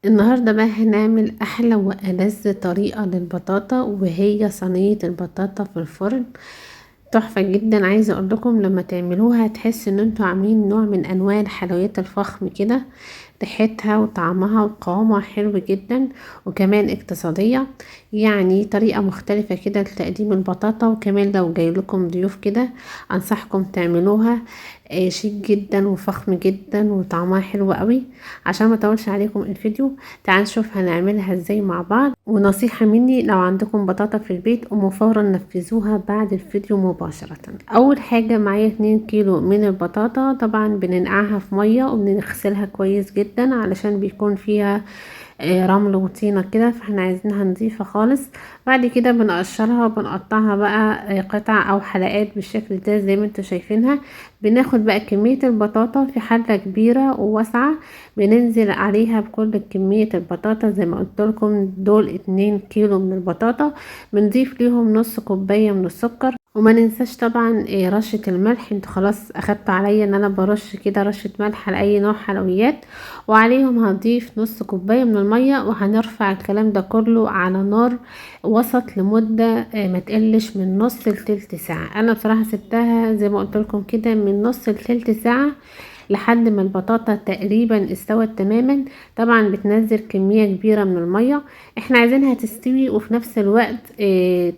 النهاردة بقى هنعمل أحلى وألذ طريقة للبطاطا، وهي صينية البطاطا في الفرن. تحفة جدا. عايزة اقول لكم لما تعملوها هتحس ان انتوا عاملين نوع من انواع الحلويات الفخم كده. ريحتها وطعمها وقوامها حلو جدا، وكمان اقتصادية. يعني طريقة مختلفة كده لتقديم البطاطا، وكمان لو جاي لكم ضيوف كده انصحكم تعملوها. شيك جدا وفخم جدا وطعمها حلو قوي. عشان ما اطولش عليكم الفيديو، تعالوا نشوف هنعملها ازاي مع بعض. ونصيحة مني، لو عندكم بطاطا في البيت قوموا فورا نفذوها بعد الفيديو مباشرة. اول حاجة معايا 2 كيلو من البطاطا، طبعا بننقعها في مية وبنغسلها كويس جدا علشان بيكون فيها رمل وطينة كده، فاحنا عايزينها نظيفة خالص. بعد كده بنقشرها وبنقطعها بقى قطع او حلقات بالشكل ده زي ما انتوا شايفينها. بناخد بقى كمية البطاطا في حلة كبيرة وواسعة، بننزل عليها بكل كمية البطاطا زي ما قلت لكم. دول 2 كيلو من البطاطا، بنضيف ليهم نص كوباية من السكر. وما ننساش طبعا رشة الملح. انتوا خلاص اخدتوا عليا ان انا برش كده رشة ملح لاي نوع حلويات. وعليهم هنضيف نص كوباية من المية، وهنرفع الكلام ده كله على نار وسط لمدة ما تقلش من نص لتلت ساعة. انا بصراحة سبتها زي ما قلت لكم كده من نص لتلت ساعة لحد ما البطاطا تقريبا استوت تماما. طبعا بتنزل كمية كبيرة من المية، احنا عايزينها تستوي وفي نفس الوقت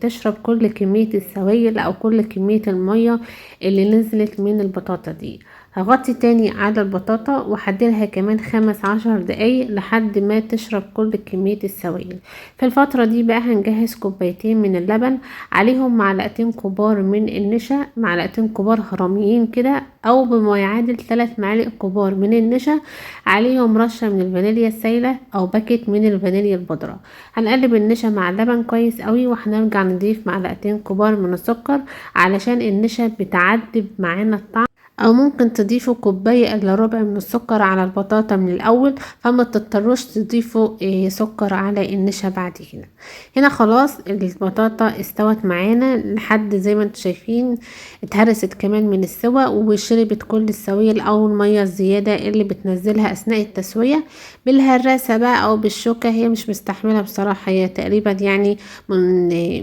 تشرب كل كمية السوائل او كل كمية المية اللي نزلت من البطاطا دي. هغطي تاني على البطاطا وهديلها كمان 15 دقايق لحد ما تشرب كل كمية السوائل. في الفترة دي بقى هنجهز كوبايتين من اللبن، عليهم معلقتين كبار من النشا، معلقتين كبار هرميين كده او بما يعادل 3 معالق كبار من النشا. عليهم رشة من الفانيليا السايلة او باكيت من الفانيليا البودرة. هنقلب النشا مع اللبن كويس قوي، وهنرجع نضيف معلقتين كبار من السكر علشان النشا بتعدب معانا الطعم. او ممكن تضيفوا كوباية الا ربع من السكر على البطاطا من الاول، فما تضطروش تضيفوا سكر على النشا بعد كده. هنا خلاص البطاطا استوت معانا لحد زي ما انتم شايفين، اتهرست كمان من السوا وشربت كل السوائل او المية الزيادة اللي بتنزلها اثناء التسوية. بالهراسة بقى او بالشوكة، هي مش مستحملة بصراحة، هي تقريبا يعني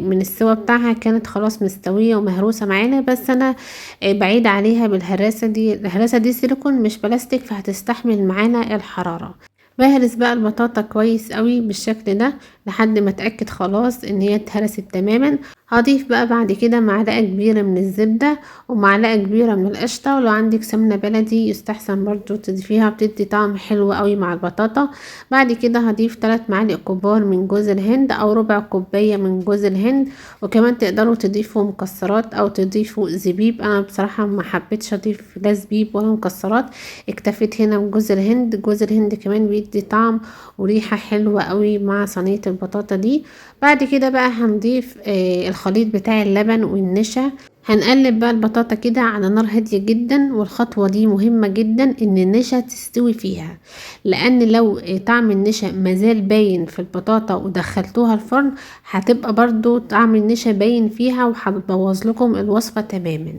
من السوا بتاعها كانت خلاص مستوية ومهروسة معانا. بس انا بعيد عليها بالهراسة دي. الهراسة دي سيليكون مش بلاستيك، فهتستحمل معانا الحرارة. بهرس بقى البطاطا كويس قوي بالشكل ده لحد ما اتأكد خلاص ان هي اتهرست تماما. هضيف بقى بعد كده معلقة كبيرة من الزبدة ومعلقة كبيرة من القشطة، ولو عندك سمنة بلدي يستحسن برضو تضيفيها، بتدي طعم حلو قوي مع البطاطا. بعد كده هضيف 3 معالق كبار من جوز الهند او ربع كوباية من جوز الهند. وكمان تقدروا تضيفوا مكسرات او تضيفوا زبيب. انا بصراحة ما حبيتش اضيف لا زبيب ولا مكسرات، اكتفيت هنا بجوز الهند. جوز الهند كمان بيدي طعم وريحة حلوة قوي مع صينية البطاطا دي. بعد كده بقى هنضيف الخليط بتاع اللبن والنشا. هنقلب بقى البطاطا كده على نار هادية جدا، والخطوة دي مهمة جدا ان النشا تستوي فيها، لان لو طعم النشا مازال باين في البطاطا ودخلتوها الفرن هتبقى برضو طعم النشا باين فيها وهتبوظ لكم الوصفة تماما.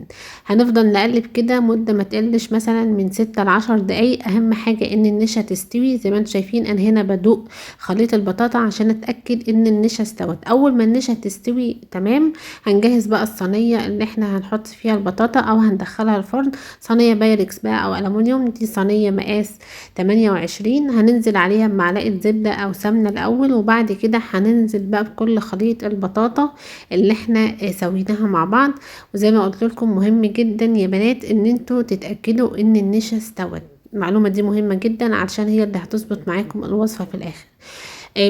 هنفضل نقلب كده مدة ما تقلش مثلا من 6 ل10 دقايق. اهم حاجة ان النشا تستوي. زي ما انتم شايفين انا هنا بدوق خليط البطاطا عشان اتأكد ان النشا استوت. اول ما النشا تستوي تمام، هنجهز بقى الصينية اللي احنا هنحط فيها البطاطا او هندخلها الفرن. صينية بايركس بقى او ألمونيوم، دي صينية مقاس 28. هننزل عليها بمعلقة زبدة او سمنة الاول، وبعد كده هننزل بقى بكل خليط البطاطا اللي احنا سويناها مع بعض. وزي ما قلت لكم مهم جدا يا بنات ان انتوا تتأكدوا ان النشا استوت. المعلومة دي مهمة جدا علشان هي اللي هتظبط معاكم الوصفة في الاخر.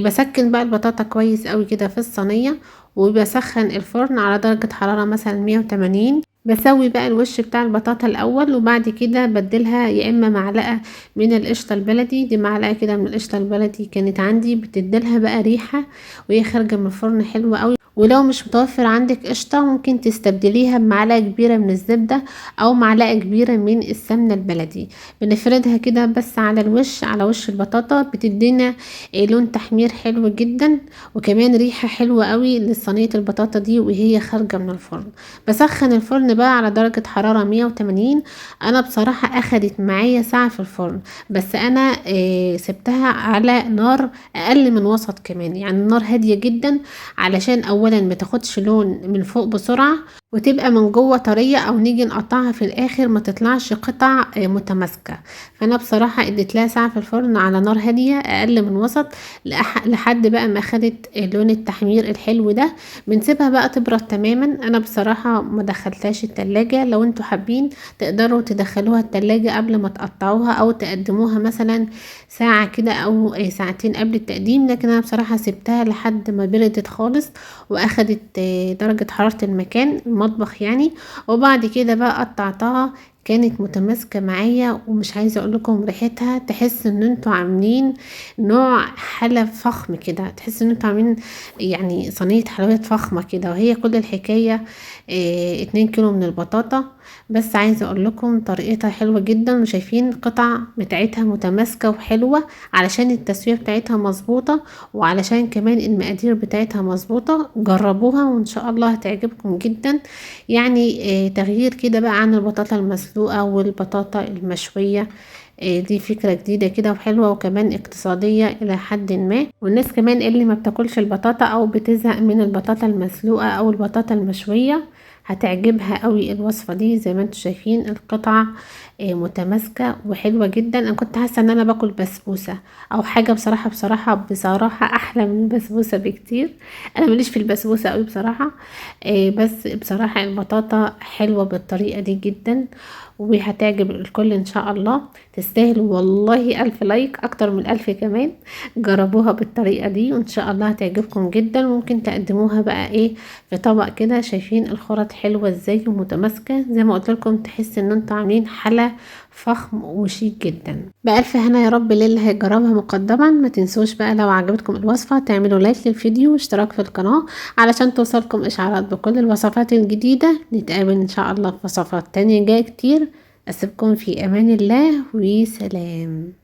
بسكن بقى البطاطا كويس قوي كده في الصينية، وبسخن الفرن على درجة حرارة مثلا 180. بسوي بقى الوش بتاع البطاطا الاول، وبعد كده بدلها يا اما معلقة من القشطة البلدي. دي معلقة كده من القشطة البلدي كانت عندي، بتديلها بقى ريحة وهي خارجة من الفرن حلوة قوي. ولو مش متوفر عندك قشطة ممكن تستبدليها بمعلقة كبيرة من الزبدة او معلقة كبيرة من السمنة البلدي. بنفردها كده بس على الوش، على وش البطاطا، بتدينا لون تحمير حلو جدا، وكمان ريحة حلوة قوي لصينية البطاطا دي وهي خارجة من الفرن. بسخن الفرن الفرن بقى على درجة حرارة 180. انا بصراحة اخدت معايا ساعة في الفرن، بس انا سبتها على نار اقل من وسط كمان، يعني النار هادية جدا، علشان اولا ما تاخدش لون من فوق بسرعة، وتبقى من جوه طرية، او نيجي نقطعها في الاخر ما تطلعش قطع متماسكة. فانا بصراحة اديت لها ساعة في الفرن على نار هادية اقل من وسط، لحد بقى ما خدت لون التحمير الحلو ده. بنسيبها بقى تبرد تماما. انا بصراحة ما دخلتهاش التلاجة، لو انتوا حابين تقدروا تدخلوها التلاجة قبل ما تقطعوها، او تقدموها مثلا ساعة كده او ساعتين قبل التقديم، لكن انا بصراحة سبتها لحد ما بردت خالص واخدت درجة حرارة المكان المطبخ يعني. وبعد كده بقى قطعتها، كانت متماسكة معايا، ومش عايزة اقول لكم ريحتها تحس ان انتوا عاملين نوع حلب فخم كده، تحس ان انتوا عاملين يعني صينية حلويات فخمة كده. وهي كل الحكاية 2 كيلو من البطاطا. بس عايزة اقول لكم طريقتها حلوة جدا، وشايفين القطع بتاعتها متماسكة وحلوة، علشان التسوية بتاعتها مظبوطة، وعلشان كمان المقادير بتاعتها مظبوطة. جربوها وان شاء الله هتعجبكم جدا. يعني تغيير كده بقى عن البطاطا المسلوقة والبطاطا المشوية. دي فكرة جديدة كده وحلوة، وكمان اقتصادية الى حد ما. والناس كمان اللي ما بتاكلش البطاطا او بتزهق من البطاطا المسلوقة او البطاطا المشوية، هتعجبها قوي الوصفة دي. زي ما انتم شايفين القطع متماسكة وحلوة جدا. انا كنت حاسة ان انا باكل بسبوسة او حاجة، بصراحة احلى من البسبوسة بكتير. انا ماليش في البسبوسة قوي بصراحة. بس بصراحة البطاطا حلوة بالطريقة دي جدا، وهتعجب الكل ان شاء الله. تستاهل والله 1000 لايك، اكتر من 1000 كمان. جربوها بالطريقة دي وان شاء الله هتعجبكم جدا. ممكن تقدموها بقى في طبق كده. شايفين الخرط حلوة ازاي ومتماسكة، زي ما قلت لكم تحس ان انتوا عاملين حلا فخم وشيك جدا. بألف هنا يا رب للي هيجربها مقدما. ما تنسوش بقى لو عجبتكم الوصفة تعملوا لايك للفيديو واشتراك في القناة، علشان توصلكم اشعارات بكل الوصفات الجديدة. نتقابل ان شاء الله في وصفات تانية جاية كتير. اسيبكم في امان الله وسلام.